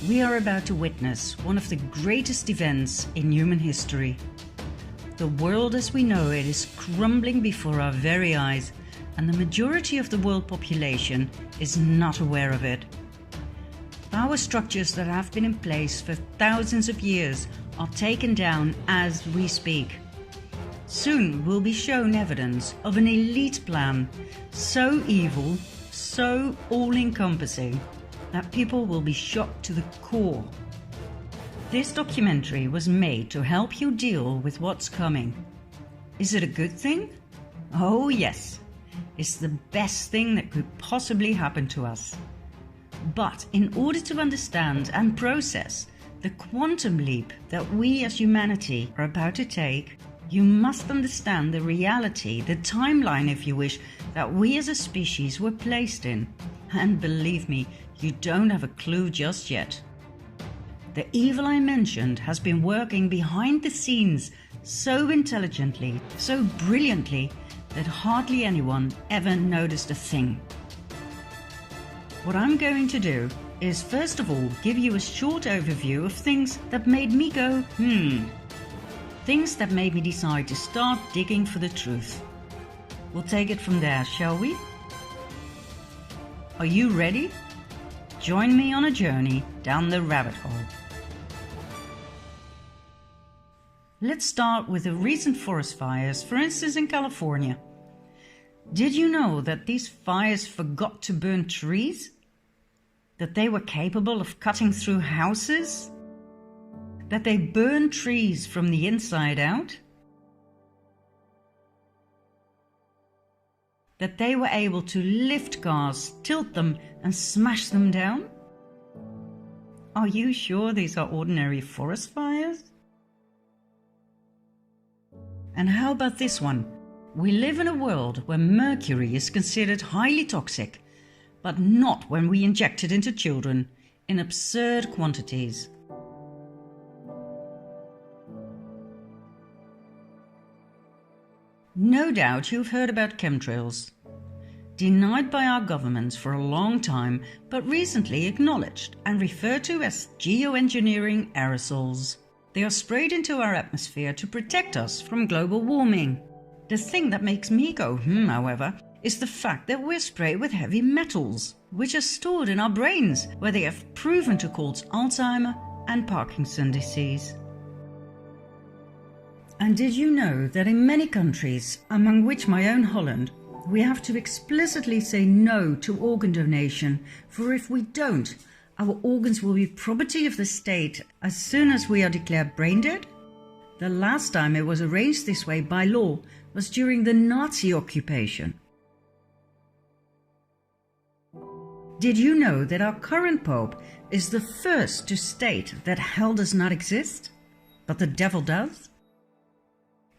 We are about to witness one of the greatest events in human history. The world as we know it is crumbling before our very eyes, and the majority of the world population is not aware of it. Power structures that have been in place for thousands of years are taken down as we speak. Soon we'll be shown evidence of an elite plan, so evil, so all-encompassing, that people will be shocked to the core. This documentary was made to help you deal with what's coming. Is it a good thing? Oh yes, it's the best thing that could possibly happen to us. But in order to understand and process the quantum leap that we as humanity are about to take, you must understand the reality, the timeline if you wish, that we as a species were placed in. And believe me, you don't have a clue just yet. The evil I mentioned has been working behind the scenes so intelligently, so brilliantly, that hardly anyone ever noticed a thing. What I'm going to do is first of all give you a short overview of things that made me go, things that made me decide to start digging for the truth. We'll take it from there, shall we? Are you ready? Join me on a journey down the rabbit hole. Let's start with the recent forest fires, for instance in California. Did you know that these fires forgot to burn trees? That they were capable of cutting through houses? That they burn trees from the inside out? That they were able to lift cars, tilt them and smash them down? Are you sure these are ordinary forest fires? And how about this one? We live in a world where mercury is considered highly toxic, but not when we inject it into children in absurd quantities. No doubt you've heard about chemtrails. Denied by our governments for a long time, but recently acknowledged and referred to as geoengineering aerosols. They are sprayed into our atmosphere to protect us from global warming. The thing that makes me go however, is the fact that we're sprayed with heavy metals, which are stored in our brains, where they have proven to cause Alzheimer and Parkinson's disease. And did you know that in many countries, among which my own Holland, we have to explicitly say no to organ donation, for if we don't, our organs will be property of the state as soon as we are declared brain dead? The last time it was arranged this way by law was during the Nazi occupation. Did you know that our current Pope is the first to state that hell does not exist, but the devil does?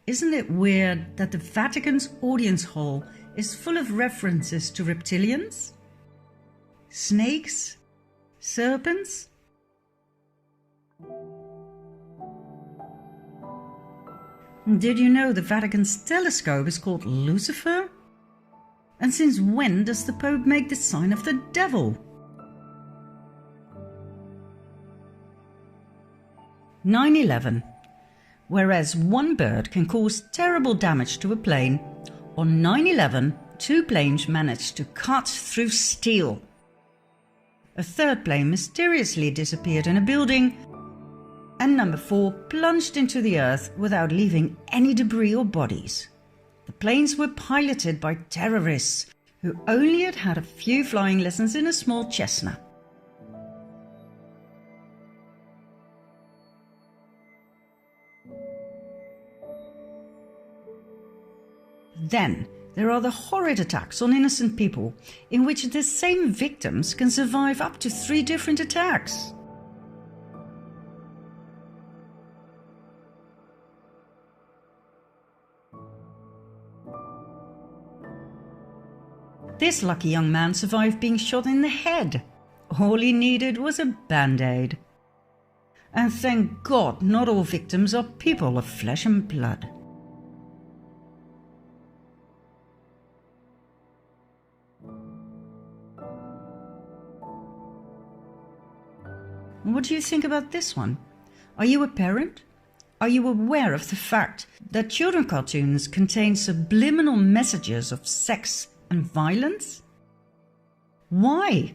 Isn't it weird that the Vatican's audience hall is full of references to reptilians, snakes, serpents? Did you know the Vatican's telescope is called Lucifer? And since when does the Pope make the sign of the devil? 9/11. Whereas one bird can cause terrible damage to a plane, on 9/11 two planes managed to cut through steel. A third plane mysteriously disappeared in a building, and number 4 plunged into the earth without leaving any debris or bodies. The planes were piloted by terrorists who only had a few flying lessons in a small Cessna. Then there are the horrid attacks on innocent people, in which the same victims can survive up to 3 different attacks. This lucky young man survived being shot in the head. All he needed was a band-aid. And thank God not all victims are people of flesh and blood. What do you think about this one? Are you a parent? Are you aware of the fact that children cartoons contain subliminal messages of sex and violence? Why?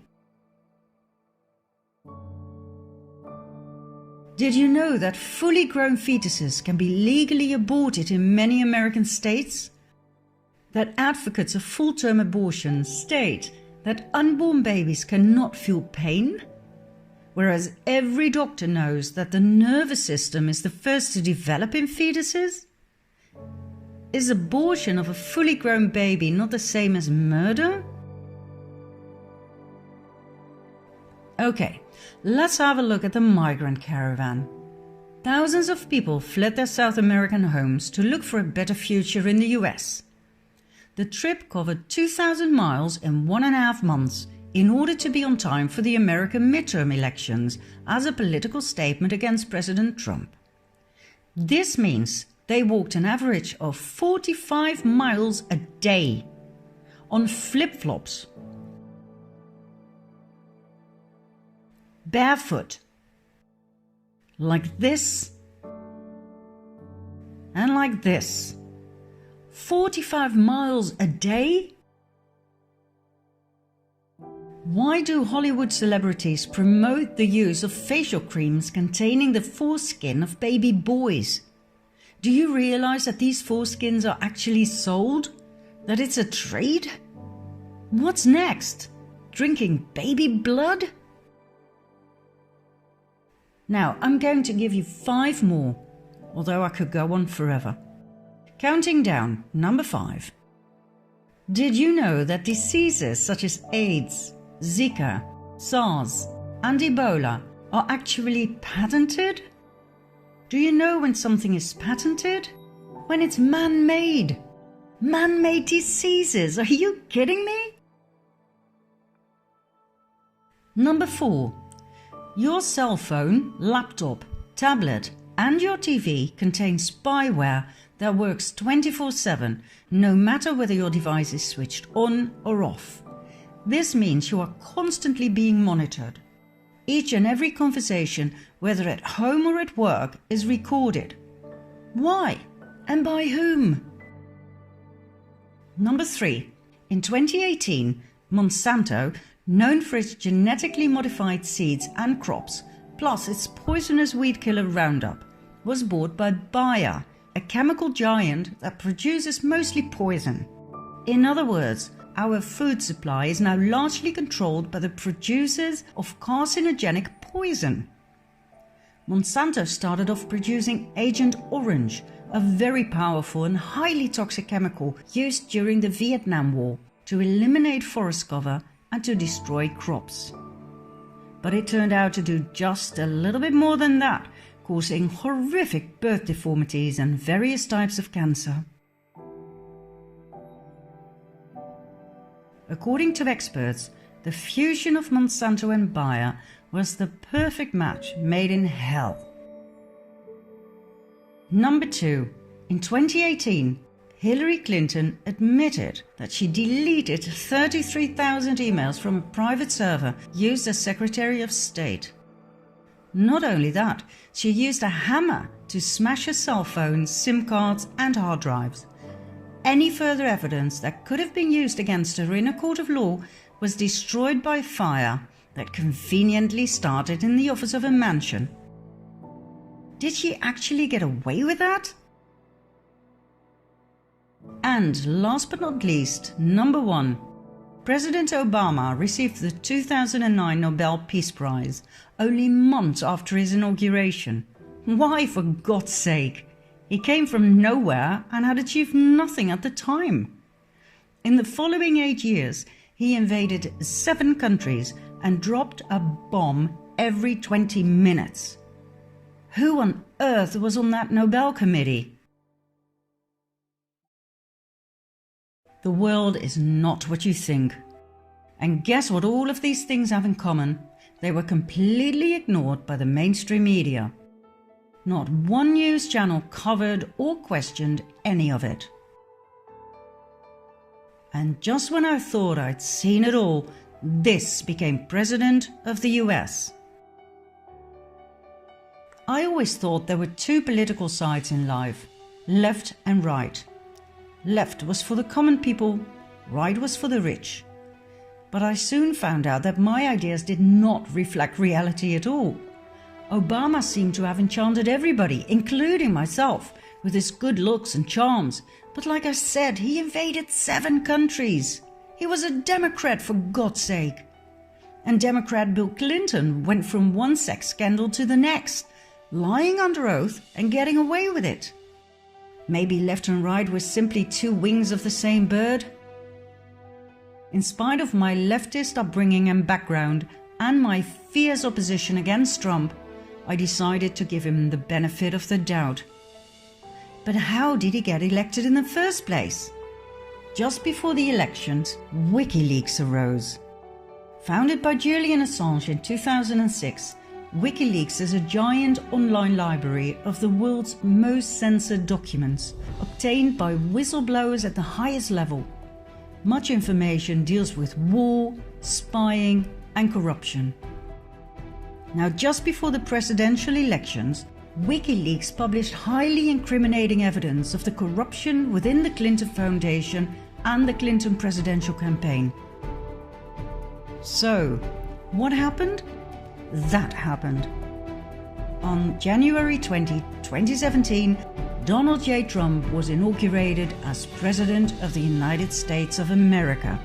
Did you know that fully grown fetuses can be legally aborted in many American states? That advocates of full-term abortion state that unborn babies cannot feel pain? Whereas every doctor knows that the nervous system is the first to develop in fetuses? Is abortion of a fully grown baby not the same as murder? Okay, let's have a look at the migrant caravan. Thousands of people fled their South American homes to look for a better future in the US. The trip covered 2,000 miles in 1.5 months in order to be on time for the American midterm elections as a political statement against President Trump. This means they walked an average of 45 miles a day on flip-flops, barefoot, like this and like this. 45 miles a day? Why do Hollywood celebrities promote the use of facial creams containing the foreskin of baby boys? Do you realize that these foreskins are actually sold? That it's a trade? What's next? Drinking baby blood? Now, I'm going to give you 5 more, although I could go on forever. Counting down, number 5. Did you know that diseases such as AIDS, Zika, SARS, and Ebola are actually patented? Do you know when something is patented? When it's man-made. Man-made diseases, are you kidding me? Number 4. Your cell phone, laptop, tablet, and your TV contain spyware that works 24/7, no matter whether your device is switched on or off. This means you are constantly being monitored. Each and every conversation, whether at home or at work, is recorded. Why? And by whom? Number 3. In 2018, Monsanto, known for its genetically modified seeds and crops, plus its poisonous weed killer Roundup, was bought by Bayer, a chemical giant that produces mostly poison. In other words, our food supply is now largely controlled by the producers of carcinogenic poison. Monsanto started off producing Agent Orange, a very powerful and highly toxic chemical used during the Vietnam War to eliminate forest cover and to destroy crops. But it turned out to do just a little bit more than that, causing horrific birth deformities and various types of cancer. According to experts, the fusion of Monsanto and Bayer was the perfect match made in hell. Number 2. In 2018, Hillary Clinton admitted that she deleted 33,000 emails from a private server used as Secretary of State. Not only that, she used a hammer to smash her cell phones, SIM cards and hard drives. Any further evidence that could have been used against her in a court of law was destroyed by fire that conveniently started in the office of a mansion. Did she actually get away with that? And last but not least, number 1. President Obama received the 2009 Nobel Peace Prize only months after his inauguration. Why, for God's sake? He came from nowhere and had achieved nothing at the time. In the following 8 years, he invaded 7 countries and dropped a bomb every 20 minutes. Who on earth was on that Nobel committee? The world is not what you think. And guess what all of these things have in common? They were completely ignored by the mainstream media. Not one news channel covered or questioned any of it. And just when I thought I'd seen it all, this became President of the US. I always thought there were two political sides in life, left and right. Left was for the common people, right was for the rich. But I soon found out that my ideas did not reflect reality at all. Obama seemed to have enchanted everybody, including myself, with his good looks and charms. But like I said, he invaded 7 countries. He was a Democrat, for God's sake. And Democrat Bill Clinton went from one sex scandal to the next, lying under oath and getting away with it. Maybe left and right were simply two wings of the same bird? In spite of my leftist upbringing and background and my fierce opposition against Trump, I decided to give him the benefit of the doubt. But how did he get elected in the first place? Just before the elections, WikiLeaks arose. Founded by Julian Assange in 2006, WikiLeaks is a giant online library of the world's most censored documents, obtained by whistleblowers at the highest level. Much information deals with war, spying, and corruption. Now, just before the presidential elections, WikiLeaks published highly incriminating evidence of the corruption within the Clinton Foundation and the Clinton presidential campaign. So, what happened? That happened. On January 20, 2017, Donald J. Trump was inaugurated as President of the United States of America.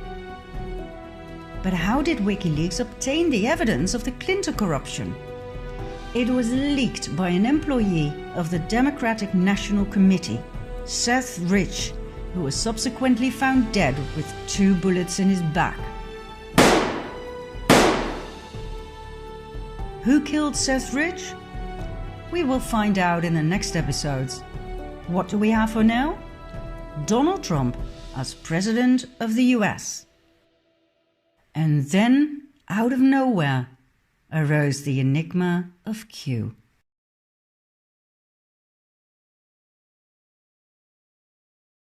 But how did WikiLeaks obtain the evidence of the Clinton corruption? It was leaked by an employee of the Democratic National Committee, Seth Rich, who was subsequently found dead with 2 bullets in his back. Who killed Seth Rich? We will find out in the next episodes. What do we have for now? Donald Trump as President of the US. And then, out of nowhere, arose the enigma of Q.